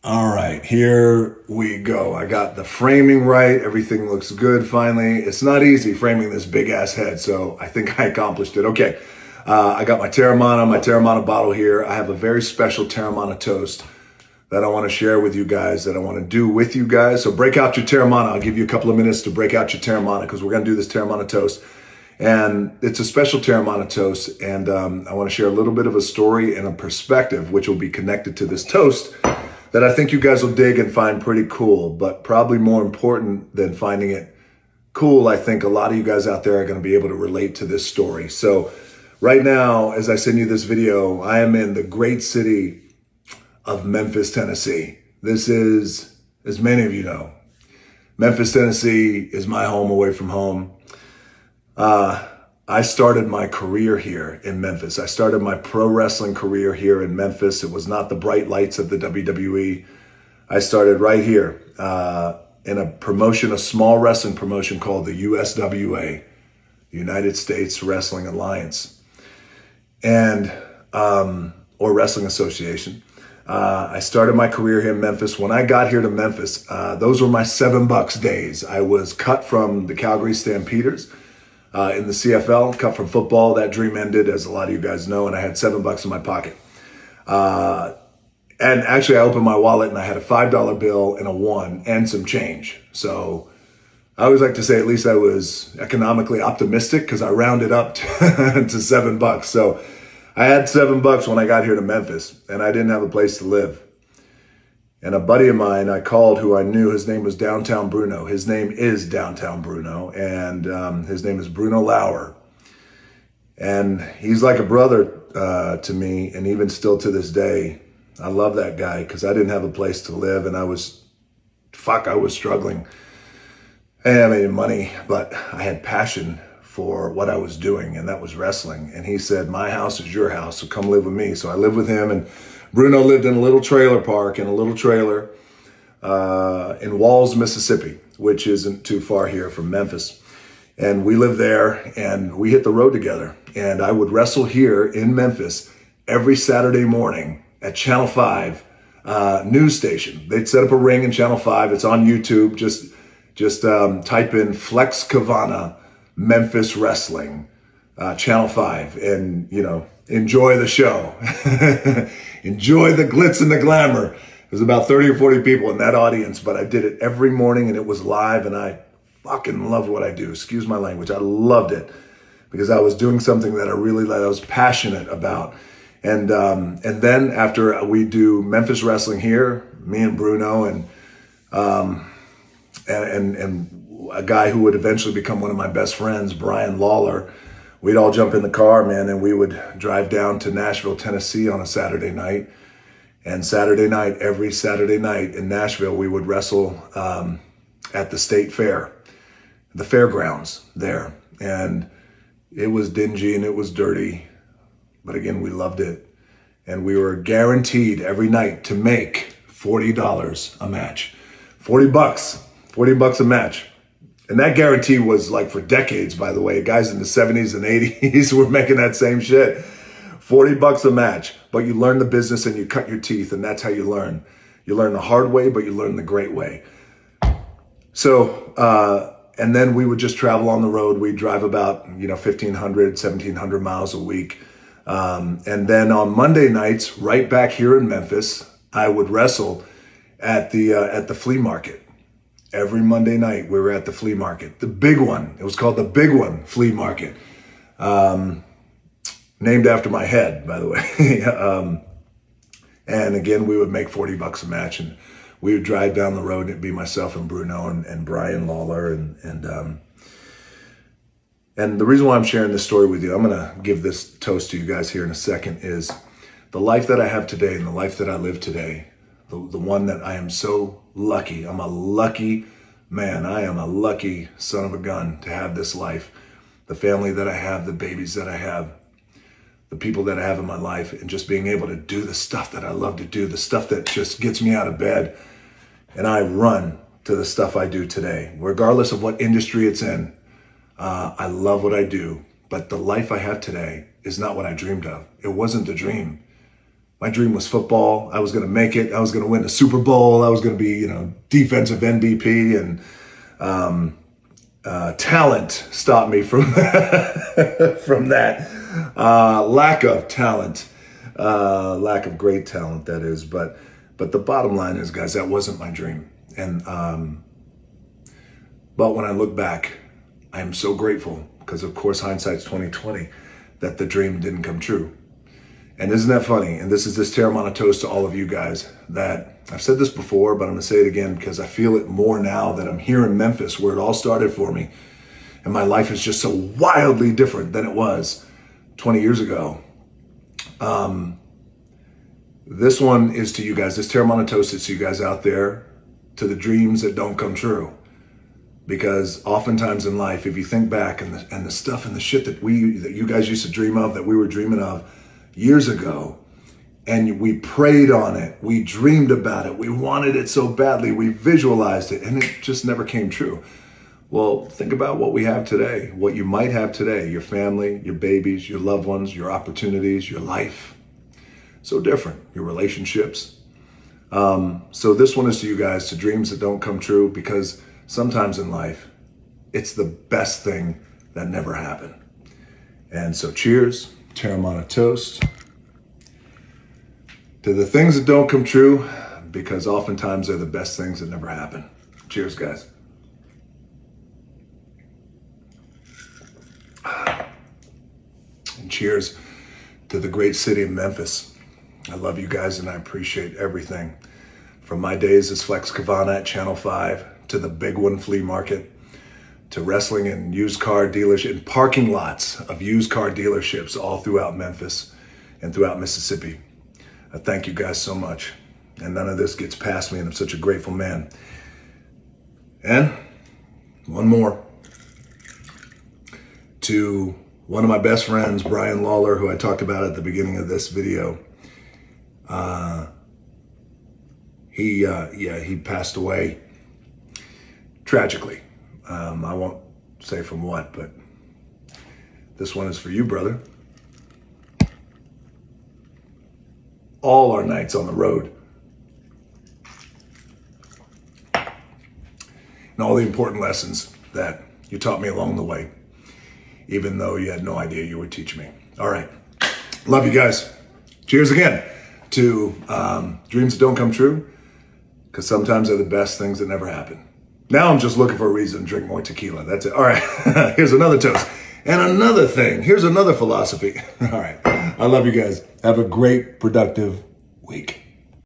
All right, here we go. I got the framing right. Everything looks good finally. It's not easy framing this big ass head, so I think I accomplished it. Okay, I got my Teremana bottle here. I have a very special Teremana toast that I want to share with you guys, that I want to do with you guys. So break out your Teremana. I'll give you a couple of minutes to break out your Teremana because we're going to do this Teremana toast. And it's a special Teremana toast. And I want to share a little bit of a story and a perspective, which will be connected to this toast, that I think you guys will dig and find pretty cool. But probably more important than finding it cool, I think a lot of you guys out there are going to be able to relate to this story. So right now, as I send you this video, I am in the great city of Memphis, Tennessee. This is, as many of you know, Memphis, Tennessee is my home away from home. I started my career here in Memphis. I started my pro wrestling career here in Memphis. It was not the bright lights of the WWE. I started right here in a promotion, a small wrestling promotion called the USWA, United States Wrestling Alliance, and or Wrestling Association. I started my career here in Memphis. When I got here to Memphis, those were my $7 days. I was cut from the Calgary Stampeders in the CFL, cut from football. That dream ended, as a lot of you guys know, and I had $7 in my pocket. And actually, I opened my wallet and I had a $5 bill and a one and some change. So I always like to say at least I was economically optimistic because I rounded up to $7. So I had $7 when I got here to Memphis, and I didn't have a place to live. And a buddy of mine I called, who I knew, his name was Downtown Bruno. His name is Downtown Bruno, and his name is Bruno Lauer. And he's like a brother to me, and even still to this day, I love that guy because I didn't have a place to live, and I was struggling. And I made money, but I had passion for what I was doing, and that was wrestling. And he said, my house is your house, so come live with me. So I lived with him, and Bruno lived in a little trailer park, in a little trailer in Walls, Mississippi, which isn't too far here from Memphis. And we lived there, and we hit the road together. And I would wrestle here in Memphis every Saturday morning at Channel 5 news station. They'd set up a ring in Channel 5. It's on YouTube. Just type in Flex Cavana Memphis Wrestling, Channel 5, and, enjoy the show. Enjoy the glitz and the glamour. There's about 30 or 40 people in that audience, but I did it every morning, and it was live, and I fucking loved what I do. Excuse my language. I loved it because I was doing something that I was passionate about. And then after we do Memphis wrestling here, me and Bruno and a guy who would eventually become one of my best friends, Brian Lawler, we'd all jump in the car, man, and we would drive down to Nashville, Tennessee on a Saturday night. And every Saturday night in Nashville, we would wrestle at the state fair, the fairgrounds there. And it was dingy and it was dirty, but again, we loved it. And we were guaranteed every night to make $40 a match. $40 a match. And that guarantee was like for decades, by the way. Guys in the 70s and 80s were making that same shit. $40 a match, but you learn the business and you cut your teeth, and that's how you learn. You learn the hard way, but you learn the great way. So, and then we would just travel on the road. We'd drive about, 1,500, 1,700 miles a week. And then on Monday nights, right back here in Memphis, I would wrestle at the flea market. Every Monday night, we were at the flea market, the big one. It was called the Big One Flea Market, named after my head, by the way. And again, we would make $40 a match, and we would drive down the road, and it'd be myself and Bruno and Brian Lawler. And the reason why I'm sharing this story with you, I'm going to give this toast to you guys here in a second, is the life that I have today and the life that I live today, the one that I am so lucky. I'm a lucky man. I am a lucky son of a gun to have this life, the family that I have, the babies that I have, the people that I have in my life, and just being able to do the stuff that I love to do, the stuff that just gets me out of bed. And I run to the stuff I do today, regardless of what industry it's in. I love what I do, but the life I have today is not what I dreamed of. It wasn't the dream. My dream was football. I was going to make it. I was going to win the Super Bowl. I was going to be, defensive MVP, and talent stopped me from from that. Lack of talent, lack of great talent, that is. But the bottom line is, guys, that wasn't my dream. And but when I look back, I am so grateful because, of course, hindsight's 2020, that the dream didn't come true. And isn't that funny? And this is this Teremana toast to all of you guys, that I've said this before, but I'm going to say it again because I feel it more now that I'm here in Memphis, where it all started for me. And my life is just so wildly different than it was 20 years ago. This one is to you guys. This Teremana toast is to you guys out there, to the dreams that don't come true. Because oftentimes in life, if you think back and the stuff and the shit that you guys used to dream of, that we were dreaming of years ago, and we prayed on it, we dreamed about it, we wanted it so badly, we visualized it, and it just never came true. Well, think about what we have today, what you might have today, your family, your babies, your loved ones, your opportunities, your life. So different, your relationships. So this one is to you guys, to dreams that don't come true, because sometimes in life, it's the best thing that never happened. And so cheers, Teremana toast to the things that don't come true, because oftentimes they're the best things that never happen. Cheers, guys. And cheers to the great city of Memphis. I love you guys and I appreciate everything. From my days as Flex Kavana at Channel 5, to the Big One Flea Market, to wrestling in used car dealership, in parking lots of used car dealerships all throughout Memphis and throughout Mississippi. I thank you guys so much. And none of this gets past me, and I'm such a grateful man. And one more. To one of my best friends, Brian Lawler, who I talked about at the beginning of this video. He passed away tragically. I won't say from what, but this one is for you, brother. All our nights on the road, and all the important lessons that you taught me along the way, even though you had no idea you would teach me. All right. Love you guys. Cheers again to dreams that don't come true, because sometimes they're the best things that never happen. Now I'm just looking for a reason to drink more tequila. That's it. All right. Here's another toast. And another thing. Here's another philosophy. All right. I love you guys. Have a great, productive week.